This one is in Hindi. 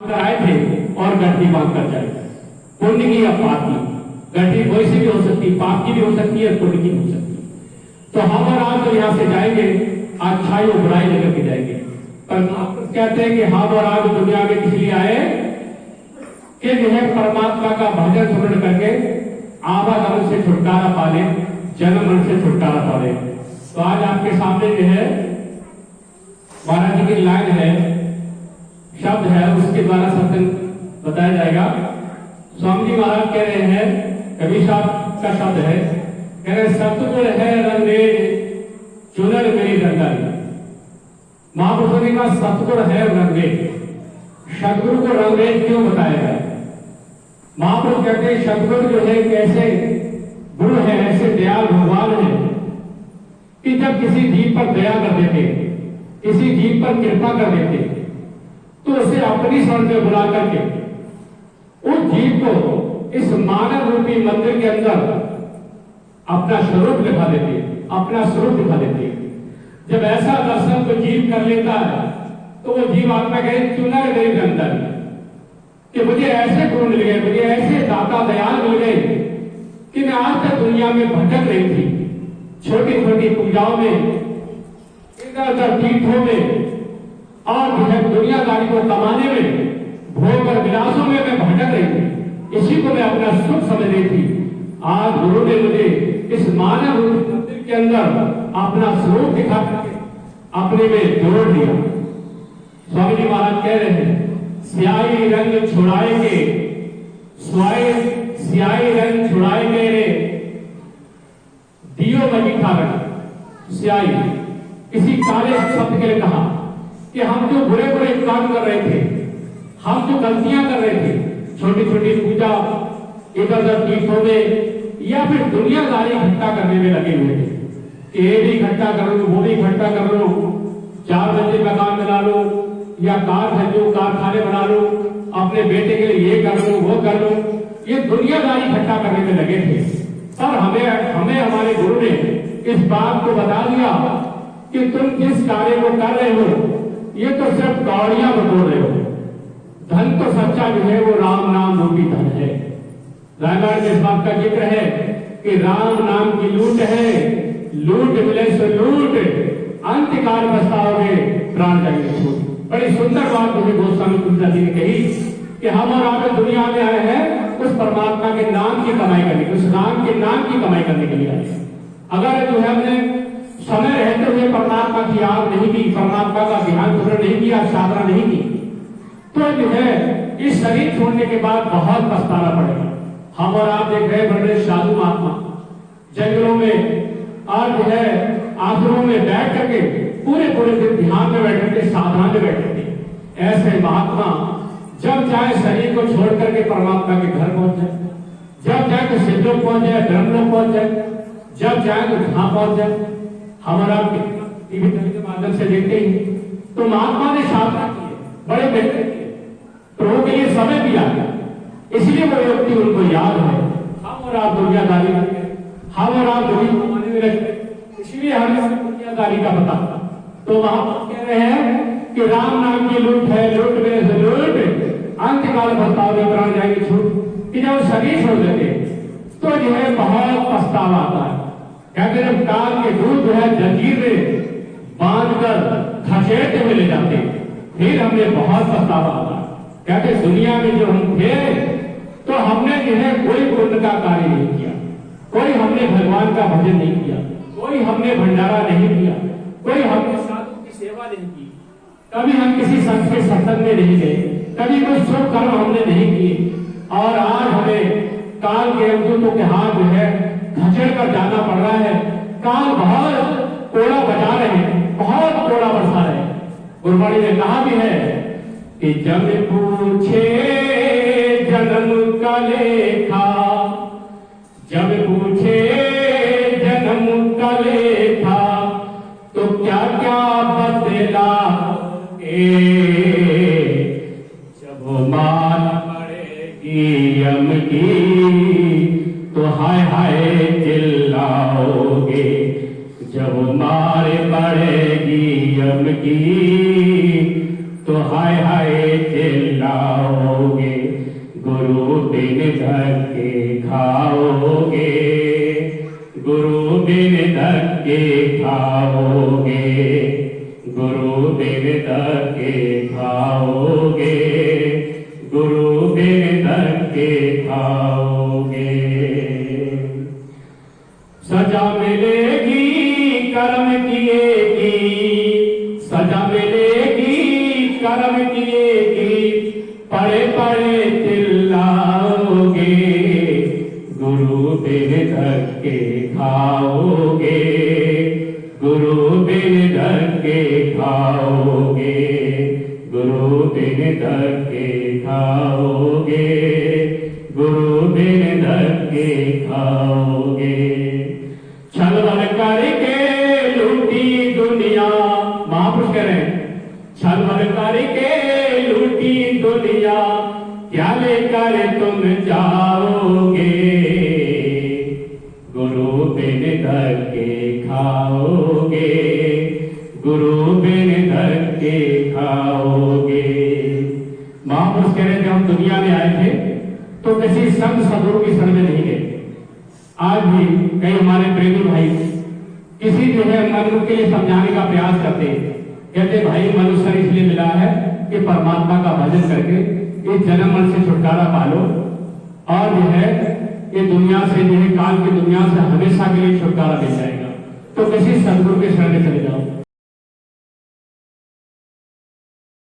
आए थे और गठरी बांध कर जाए, पुण्य की या पाप की। गठरी कोई सी भी हो सकती, पाप की भी हो सकती है, पुण्य की भी हो सकती है। तो हम और आप जो यहाँ से जाएंगे अच्छाई और बुराई लेकर के जाएंगे। पर कहते हैं कि हम और आप दुनिया में इसलिए आए कि जो है परमात्मा का भजन सुमरण करके आवागमन से छुटकारा पा ले, जन्म मरण से छुटकारा पा ले। तो आज आपके सामने जो है महाराज जी की लाइन है, शब्द है, उसके द्वारा सत्संग बताया जाएगा। स्वामी जी महाराज कह रहे हैं, कबीर साहब का शब्द है, कह रहे सतगुर है रंगरेज चुनर मेरी रंगारी। महापुरुषों ने कहा सतगुर है रंगरेज। सतगुरु को रंगरेज क्यों बताया गया? महापुरुष कहते हैं सतगुरु जो है कैसे गुरु है, ऐसे दयाल भगवान है कि जब किसी जीव पर दया कर देते, किसी जीव पर कृपा कर देते, तो उसे अपनी शरण में बुला करके उस जीव को इस मानव रूपी मंदिर के अंदर अपना स्वरूप दिखा देते, अपना स्वरूप दिखा देते। जब ऐसा दर्शन को जीव कर लेता है तो वो जीव आत्मा कहे चुनर मेरी अंदर, कि मुझे ऐसे गुरु मिल गए, मुझे ऐसे दाता दयाल मिल गए कि मैं आज तक दुनिया में भटक रही थी, छोटी छोटी पूजाओं में, इधर उधर तीर्थों में और जो है दुनियादारी को कमाने में, भोग और विलासों में मैं भटक रही थी, इसी को मैं अपना सुख समझ रही थी। आज गुरु ने मुझे इस मानव मंदिर के अंदर अपना स्वरूप दिखा करके अपने में जोड़ दिया। स्वामी जी महाराज कह रहे हैं स्याही रंग छुड़ाएंगे, स्याही रंग छुड़ाएंगे रे दियो मजी खाकर। स्याही किसी काले शब्द के लिए कहा कि हम जो बुरे बुरे काम कर रहे थे, हम जो गलतियां कर रहे थे, छोटी छोटी पूजा इधर उधर तीर्थों में या फिर दुनियादारी इकट्ठा करने में लगे हुए थे कि ये भी इकट्ठा कर लो, वो भी इकट्ठा कर लो, 4 मंजिल मकान बना लो या कार खरीदो, कारखाने बना लो, अपने बेटे के लिए ये कर लो, वो कर लो, ये दुनियादारी इकट्ठा करने में लगे थे। पर हमें हमारे गुरु ने इस बात को बता दिया कि तुम जिस कार्य को कर रहे हो ये तो सिर्फ कौड़ियां बटोर रहे हो, धन तो सच्चा जो है वो राम नाम रूपी धन है। रामायण में इस बात का जिक्र है कि राम नाम की लूट है, लूट मिले सो लूट, अंतकाल पछताओगे प्राण जाएंगे छूट। बड़ी सुंदर बात मुझे गोस्वामी तुलसीदास जी ने कही कि हम और आप दुनिया में आए हैं उस परमात्मा के नाम की कमाई करने के, उस राम के नाम की कमाई करने के लिए आए। अगर जो है हमने समय रहते हुए परमात्मा की याद नहीं की, परमात्मा का ध्यान पूर्ण नहीं किया, साधना नहीं की, तो जो है इस शरीर छोड़ने के बाद बहुत पछताना पड़ेगा। हम और आप देख रहे बड़े साधु महात्मा जंगलों में और जो है आश्रमों में बैठ करके पूरे पूरे दिन ध्यान में बैठे थे, साधना में बैठे थे। ऐसे महात्मा जब चाहे शरीर को छोड़ करके परमात्मा के घर पहुंच जाए, जब चाहे तो सिद्धों पहुंच जाए, ब्रह्मलोक पहुंच जाए, जब चाहे तो जहां पहुंच जाए। हमारा टीवी के माध्यम से देखते ही तो महात्मा ने साधना की, बड़े बेहतर किए, प्रभु के लिए समय दिया, इसलिए वो व्यक्ति उनको याद है। हम और आप दुनियादारी, हम और आप दुनिया कमाने में रहते, इसलिए हमें दुनियादारी का पता। तो महात्मा कह रहे हैं कि राम नाम की लूट है, लूट मेरे से लूट, अंतकाल पछताओगे प्राण जाएंगे छूट। कि जब शरीर छोड़ देते तो जो है बहुत पछतावा आता है। कहते हैं काल के दूध जो है जंजीर में बांधकर खसेड़ते हुए ले जाते, फिर हमने बहुत पछतावा आता। कहते दुनिया में जो हम थे तो हमने जो है कोई पुण्य का कार्य नहीं किया, कोई हमने भगवान का भजन नहीं किया, कोई हमने भंडारा नहीं किया, कोई हमने साधु की सेवा नहीं की, कभी हम किसी संत के सत्संग में नहीं गए, कभी कोई शुभ कर्म हमने नहीं किए। और आज हमें काल के अमदूतों के हाथ जो है खचेड़ कर जाना पड़ रहा है। काल बहुत कोड़ा बजा रहे हैं, बहुत कोड़ा बरसा रहे हैं। गुरबाणी ने कहा भी है कि जब पूछे जन्म का लेखा, जब पूछे जन्म का लेखा, तो क्या क्या बदला जब मार पड़ेगी यम की, तो हाय हाय चिल्लाओगे, जब मार पड़ेगी यम की, तो हाय हाय चिल्ला खाओगे, गुरु बिन धक्के खाओगे, गुरु बिन धक्के खाओगे, गुरु बिन धक्के खाओगे, गुरु बिन धक्के खाओगे। सजा मिलेगी कर्म किए की, सजा मिलेगी कर्म किए की, पड़े पड़े चिल्लाओगे, गुरु बिन धक्के खाओगे, गुरु बिन धक्के खाओगे, गुरु बिन धक्के खाओगे, गुरु बिन धक्के खाओगे। छलवल करके लूटी दुनिया, महापुरुष कह रहे हैं, छलवल करके लूटी दुनिया, क्या लेकर तुम जाओगे, गुरु बिन धक्के खाओगे, गुरु बिन धक्के खाओगे। महापुरुष कह रहे थे हम दुनिया में आए थे तो किसी संत सदगुरु की शरण में नहीं गए। आज भी कई हमारे प्रेमी भाई किसी जो है मनुष्य के लिए समझाने का प्रयास करते हैं, कहते भाई मनुष्य इसलिए मिला है कि परमात्मा का भजन करके इस जन्म मरण से छुटकारा पालो और जो है ये दुनिया से जो है काल की दुनिया से हमेशा के लिए छुटकारा मिल जाएगा। तो किसी सदगुरु के शरण में चले जाओ।